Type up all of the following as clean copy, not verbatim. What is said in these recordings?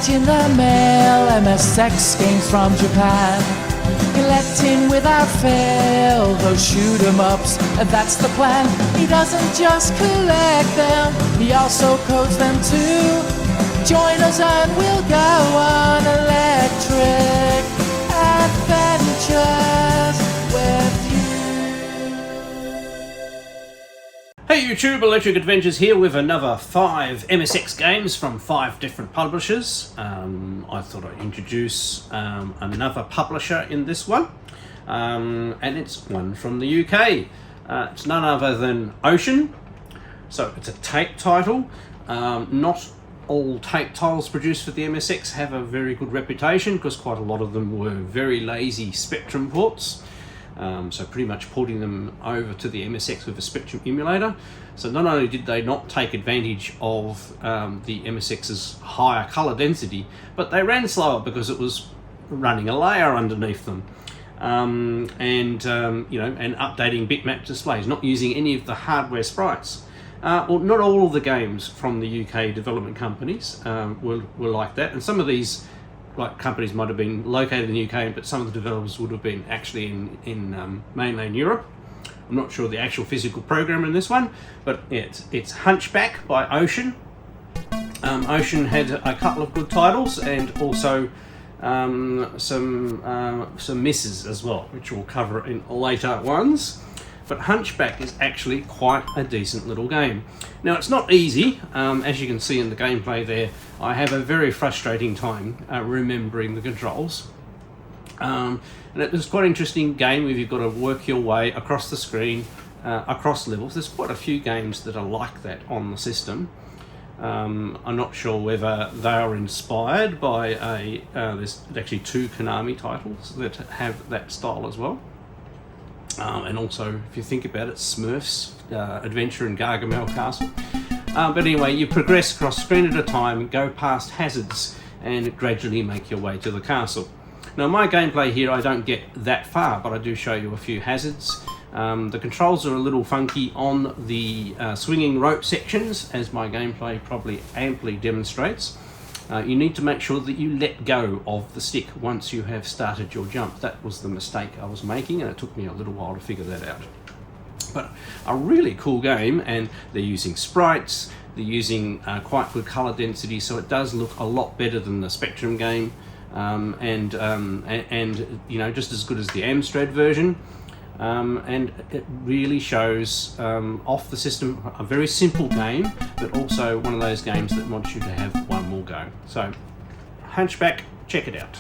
package in the mail, MSX games from Japan. Collecting without fail those shoot 'em ups, and that's the plan. He doesn't just collect them, he also codes them too. Join us and we'll go on electric adventures with you. Hey YouTube, Electric Adventures here with another 5 MSX games from 5 different publishers. I thought I'd introduce another publisher in this one, and it's one from the UK. It's none other than Ocean, so it's a tape title. Not all tape titles produced for the MSX have a very good reputation because quite a lot of them were very lazy Spectrum ports. So pretty much porting them over to the MSX with a Spectrum emulator. So not only did they not take advantage of the MSX's higher color density, but they ran slower because it was running a layer underneath them. And updating bitmap displays, not using any of the hardware sprites. Well, not all of the games from the UK development companies were like that, and some of these companies might have been located in the UK, but some of the developers would have been actually in mainland Europe. I'm not sure the actual physical program in this one, but it's Hunchback by Ocean. Ocean had a couple of good titles and also some misses as well, which we'll cover in later ones. But Hunchback is actually quite a decent little game. Now, it's not easy, as you can see in the gameplay there. I have a very frustrating time remembering the controls. And it was quite an interesting game where you've got to work your way across the screen, across levels. There's quite a few games that are like that on the system. I'm not sure whether they are inspired by there's actually 2 Konami titles that have that style as well. And also, if you think about it, Smurfs, Adventure in Gargamel Castle. But anyway, you progress across screen at a time, go past hazards, and gradually make your way to the castle. Now, my gameplay here, I don't get that far, but I do show you a few hazards. The controls are a little funky on the swinging rope sections, as my gameplay probably amply demonstrates. You need to make sure that you let go of the stick once you have started your jump. That was the mistake I was making, and it took me a little while to figure that out. But a really cool game, and they're using sprites, they're using quite good color density, so it does look a lot better than the Spectrum game, and just as good as the Amstrad version. And it really shows off the system a very simple game, but also one of those games that wants you to have one more go. So, Hunchback, check it out.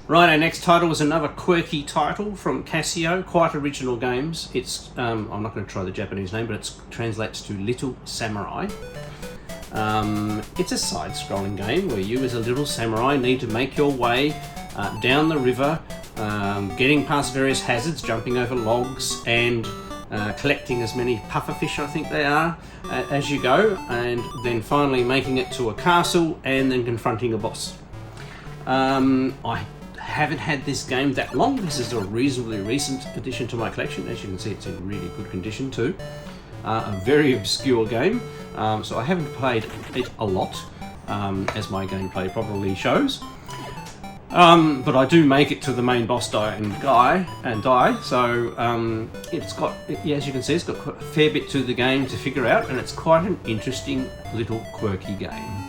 Right, our next title is another quirky title from Casio, quite original games. It's, I'm not going to try the Japanese name, but it translates to Little Samurai. It's a side-scrolling game where you as a little samurai need to make your way down the river, getting past various hazards, jumping over logs, and collecting as many pufferfish, I think they are, as you go, and then finally making it to a castle and then confronting a boss. I haven't had this game that long. This is a reasonably recent addition to my collection. As you can see, it's in really good condition too. A very obscure game, so I haven't played it a lot, as my gameplay probably shows. But I do make it to the main boss die. So it's got, as you can see, it's got quite a fair bit to the game to figure out, and it's quite an interesting little quirky game.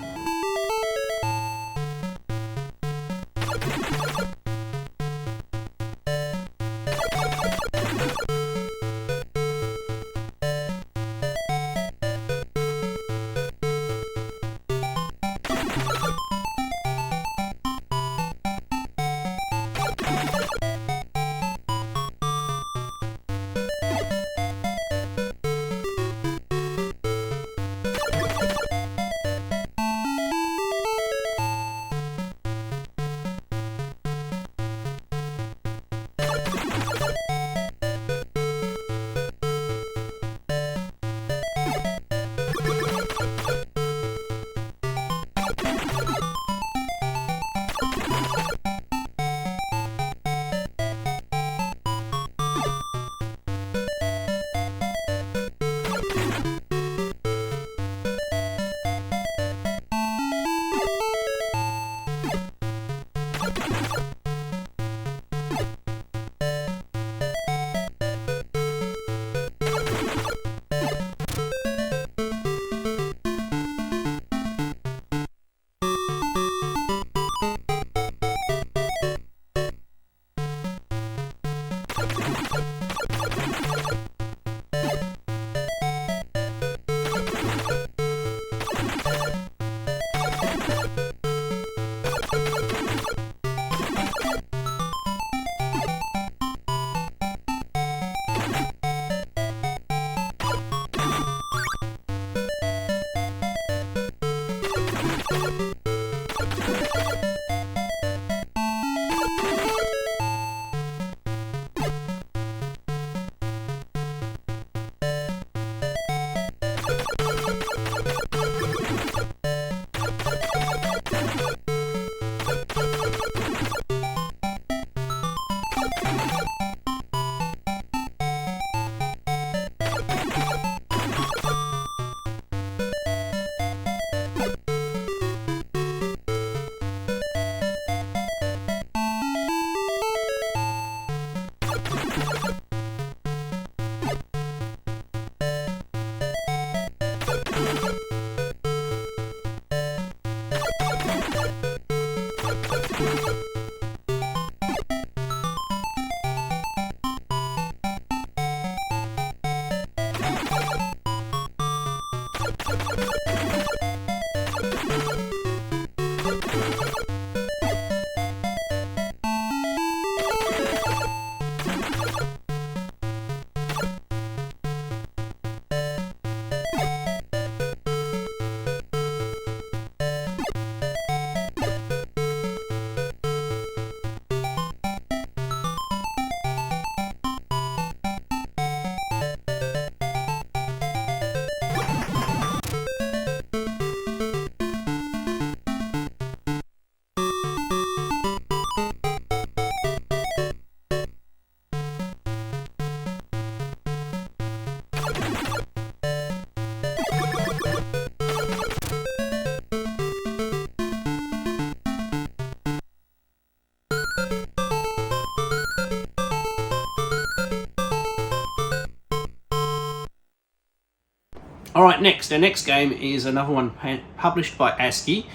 Alright, our next game is another one published by ASCII.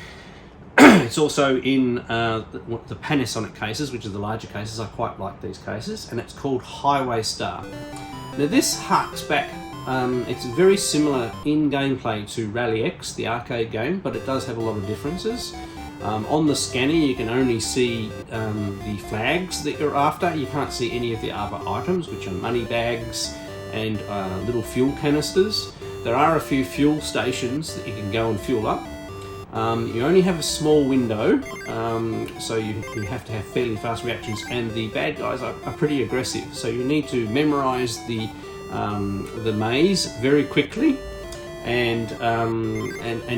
It's also in the Panasonic cases, which are the larger cases. I quite like these cases, and it's called Highway Star. Now this harks back, it's very similar in gameplay to Rally X, the arcade game, but it does have a lot of differences. On the scanner you can only see the flags that you're after. You can't see any of the other items, which are money bags and little fuel canisters. There are a few fuel stations that you can go and fuel up. You only have a small window, so you have to have fairly fast reactions, and the bad guys are pretty aggressive. So you need to memorize the maze very quickly and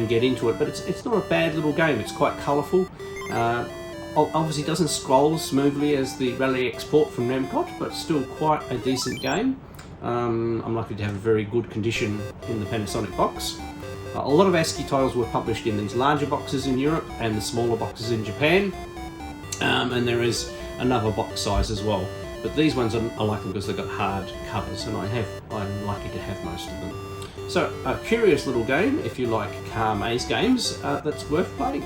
get into it. But it's not a bad little game. It's quite colourful. Obviously doesn't scroll as smoothly as the Rally X port from Namcot, but still quite a decent game. I'm lucky to have a very good condition in the Panasonic box. A lot of ASCII titles were published in these larger boxes in Europe and the smaller boxes in Japan, and there is another box size as well. But these ones I like them because they've got hard covers, and I'm lucky to have most of them. So a curious little game if you like car maze games that's worth playing.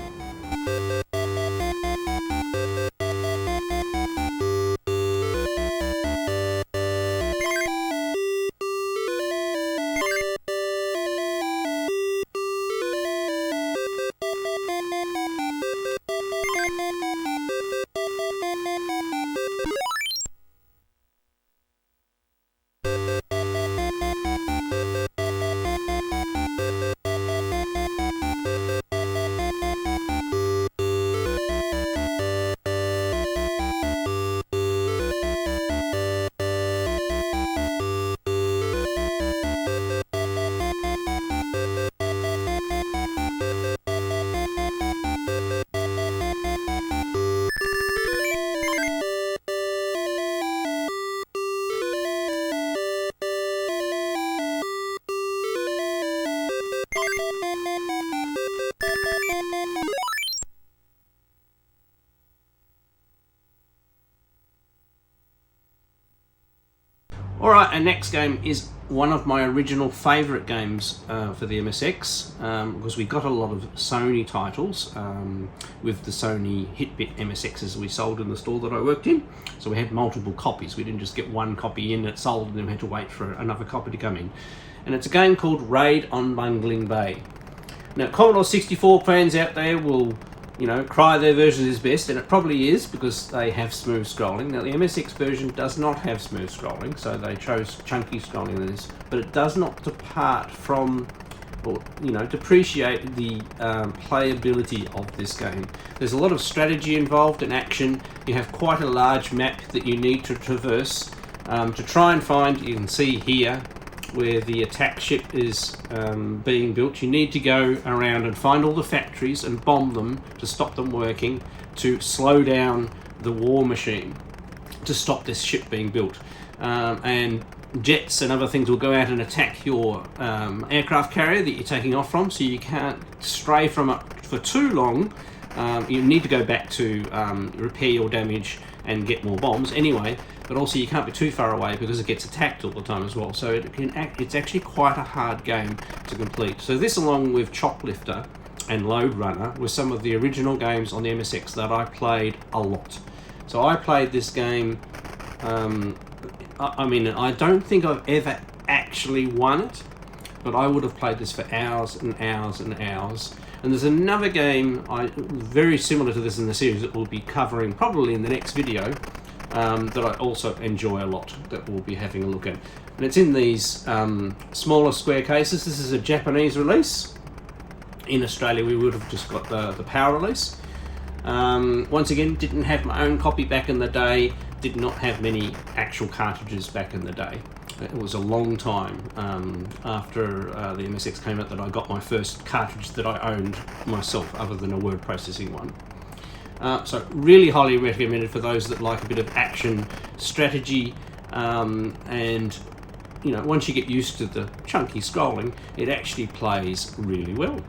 Alright, our next game is one of my original favourite games for the MSX, because we got a lot of Sony titles with the Sony Hitbit MSXs we sold in the store that I worked in. So we had multiple copies. We didn't just get one copy in that sold and then we had to wait for another copy to come in. And it's a game called Raid on Bungling Bay. Now, Commodore 64 fans out there will, you know, cry their version is best, and it probably is because they have smooth scrolling. Now, the MSX version does not have smooth scrolling, so they chose chunky scrolling in this, but it does not depart from, or, you know, depreciate the playability of this game. There's a lot of strategy involved in action. You have quite a large map that you need to traverse to try and find. You can see here where the attack ship is being built. You need to go around and find all the factories and bomb them to stop them working, to slow down the war machine, to stop this ship being built. And jets and other things will go out and attack your aircraft carrier that you're taking off from, so you can't stray from it for too long. You need to go back to repair your damage and get more bombs anyway, but also you can't be too far away because it gets attacked all the time as well. So it's actually quite a hard game to complete. So this, along with Choplifter and Load Runner, were some of the original games on the MSX that I played a lot. So I played this game, I mean, I don't think I've ever actually won it, but I would have played this for hours and hours and hours. And there's another game very similar to this in the series that we'll be covering probably in the next video, that I also enjoy a lot, that we'll be having a look at. And it's in these smaller square cases. This is a Japanese release. In Australia we would have just got the PAL release. Once again, didn't have my own copy back in the day, did not have many actual cartridges back in the day. It was a long time after the MSX came out that I got my first cartridge that I owned myself, other than a word processing one. So really highly recommended for those that like a bit of action, strategy, and you know, once you get used to the chunky scrolling, it actually plays really well.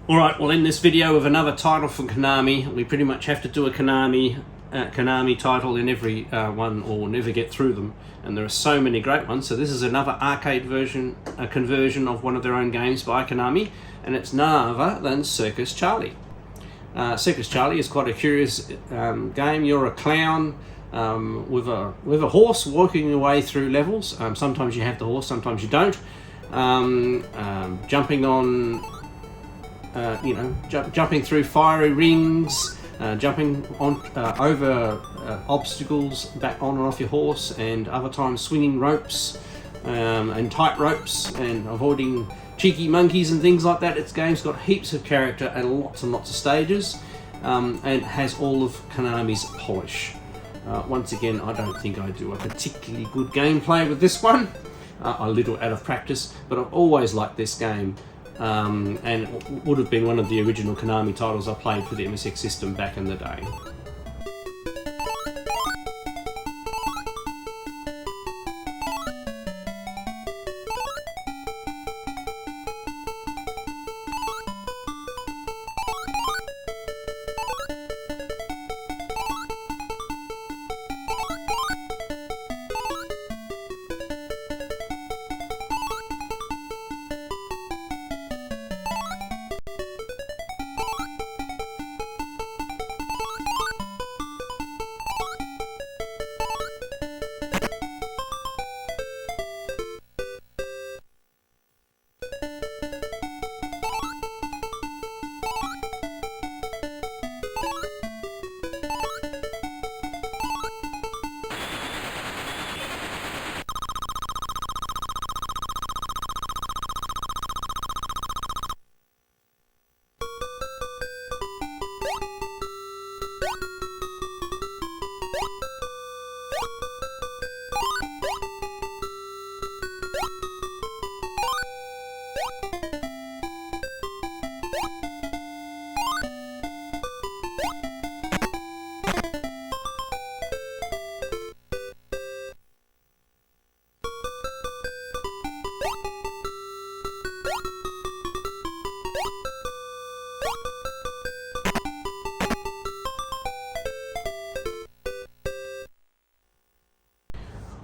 Alright, we'll end this video with another title from Konami. We pretty much have to do a Konami title in every one, or we'll never get through them. And there are so many great ones. So this is another arcade version, a conversion of one of their own games by Konami, and it's none other than Circus Charlie. Circus Charlie is quite a curious game. You're a clown with a horse walking your way through levels. Sometimes you have the horse, sometimes you don't. Jumping on, jumping through fiery rings, jumping on over obstacles back on and off your horse, and other times swinging ropes and tight ropes and avoiding cheeky monkeys and things like that. Its game's got heaps of character and lots of stages, and has all of Konami's polish. Once again, I don't think I do a particularly good gameplay with this one. A little out of practice, but I've always liked this game, and it would have been one of the original Konami titles I played for the MSX system back in the day.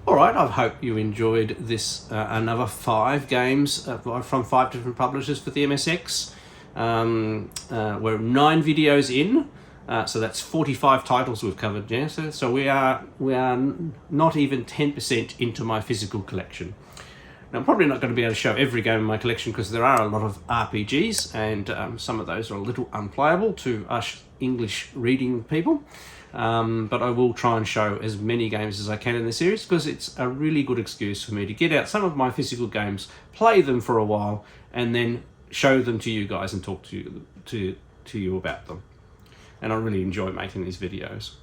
Alright, I hope you enjoyed this, another 5 games from 5 different publishers for the MSX. We're 9 videos in, so that's 45 titles we've covered, yeah? So we are not even 10% into my physical collection. Now, I'm probably not going to be able to show every game in my collection because there are a lot of RPGs, and some of those are a little unplayable to us English reading people. But I will try and show as many games as I can in the series, because it's a really good excuse for me to get out some of my physical games, play them for a while, and then show them to you guys and talk to you about them. And I really enjoy making these videos.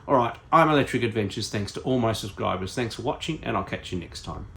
Alright, I'm Electric Adventures. Thanks to all my subscribers. Thanks for watching, and I'll catch you next time.